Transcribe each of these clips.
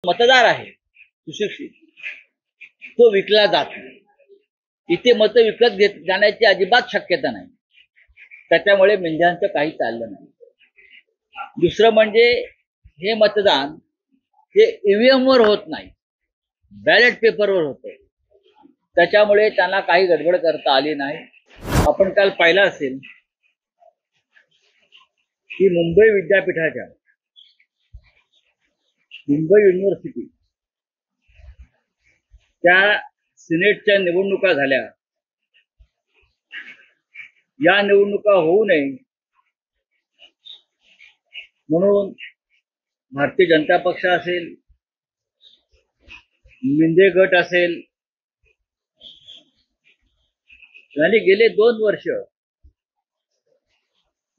मतदार आहे सुशिक्षित, तो विकला जात नाही. इथे मत विकत जाण्याची अजिबात शक्यता नाही. त्याच्यामुळे मेंढ्यांचं काही चाललं नाही. दुसरं म्हणजे हे मतदान हे ईव्हीएम वर होत नाही, बॅलेट पेपरवर होतं. त्याच्यामुळे त्यांना काही गडबड करता आली नाही. आपण काल पाहिलं असेल की मुंबई विद्यापीठाच्या, मुंबई युनिव्हर्सिटी त्या सिनेटच्या निवडणुका झाल्या. या निवडणुका होऊ नये म्हणून भारतीय जनता पक्ष असेल, मिंदे गट असेल, यांनी गेले 2 वर्ष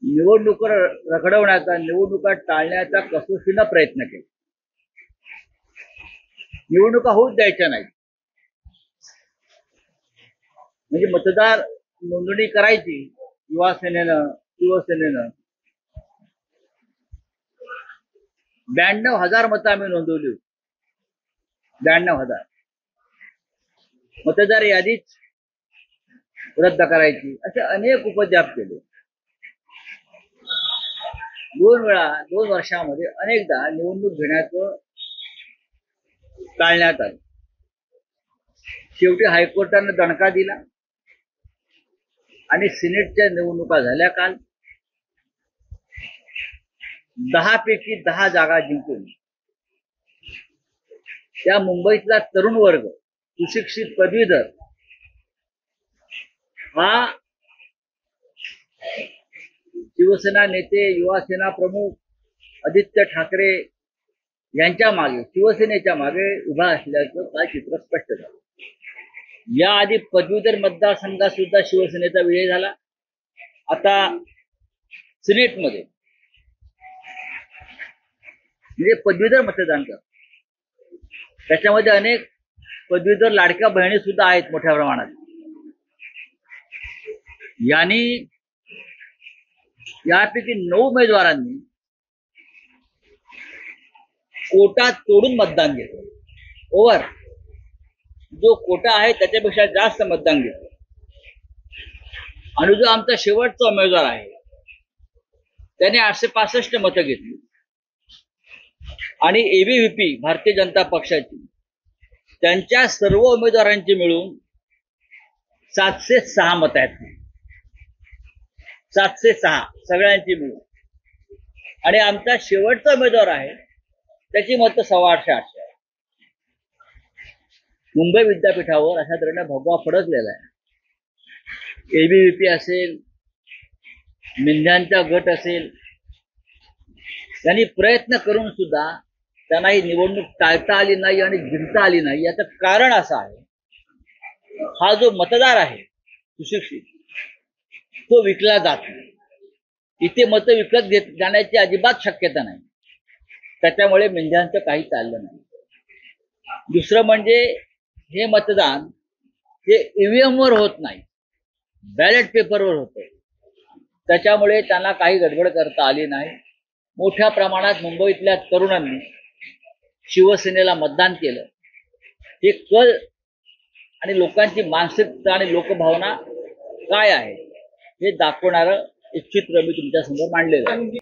निवडणुका रखडवण्याचा, निवडणुका टाळण्याचा कसोशीने प्रयत्न केला. निवडणुका होऊच द्यायच्या नाही. म्हणजे मतदार नोंदणी करायची युवा सेनेनं, शिवसेनेनं. 92,000 मतं आम्ही नोंदवली होती. 92,000. मतदार यादीच रद्द करायची, असे अनेक उपद्व्याप केले. 2 वेळा 2 वर्षामध्ये अनेकदा निवडणूक घेण्याचं टाळण्यात आलं. शेवटी हायकोर्टाने दणका दिला आणि सिनेटच्या निवडणुका झाल्या काल. 10 पैकी 10 जागा जिंकून त्या मुंबईतला तरुण वर्ग, सुशिक्षित पदवीधर हा शिवसेना नेते, युवा सेना प्रमुख आदित्य ठाकरे यांच्या मागे, शिवसेनेच्या मागे उभा असल्याचं काल चित्र स्पष्ट झालं. याआधी पदवीधर मतदारसंघात सुद्धा शिवसेनेचा विजय झाला. आता सिनेटमध्ये म्हणजे पदवीधर मतदान करतात. त्याच्यामध्ये अनेक पदवीधर लाडक्या बहिणी सुद्धा आहेत मोठ्या प्रमाणात. यांनी यापैकी 9 उमेदवारांनी कोटा तोडून मतदान घेतलं. ओव्हर जो कोटा आहे त्याच्यापेक्षा जास्त मतदान घेतलं. आणि जो आमचा शेवटचा उमेदवार आहे त्याने 865 मतं घेतली. आणि एबीव्हीपी भारतीय जनता पक्षाची त्यांच्या सर्व उमेदवारांची मिळून 706 मतं आहेत. 706 सगळ्यांची मिळून. आणि आमचा शेवटचा उमेदवार आहे त्याची मतं 850 आहे. मुंबई विद्यापीठावर अशा तऱ्हेने भगवा फडकलेला आहे. एबीव्हीपी असेल, मिंध्यांचा गट असेल, त्यांनी प्रयत्न करून सुद्धा त्यांना ही निवडणूक टाळता आली नाही आणि जिंकता आली नाही. याचं कारण असं आहे, हा जो मतदार आहे सुशिक्षित, तो विकला जात नाही. इथे मतं विकत जाण्याची अजिबात शक्यता नाही. त्याच्यामुळे मेंढ्यांचं काही चाललं नाही. दुसरं म्हणजे हे मतदान हे ईव्हीएम वर होत नाही, बॅलेट पेपरवर होतं. त्याच्यामुळे त्यांना काही गडबड करता आली नाही. मोठ्या प्रमाणात मुंबईतल्या तरुणांनी शिवसेनेला मतदान केलं. हे कल आणि लोकांची मानसिकता आणि लोकभावना काय आहे हे दाखवणारं एक चित्र मी तुमच्या समोर मांडलेलं आहे.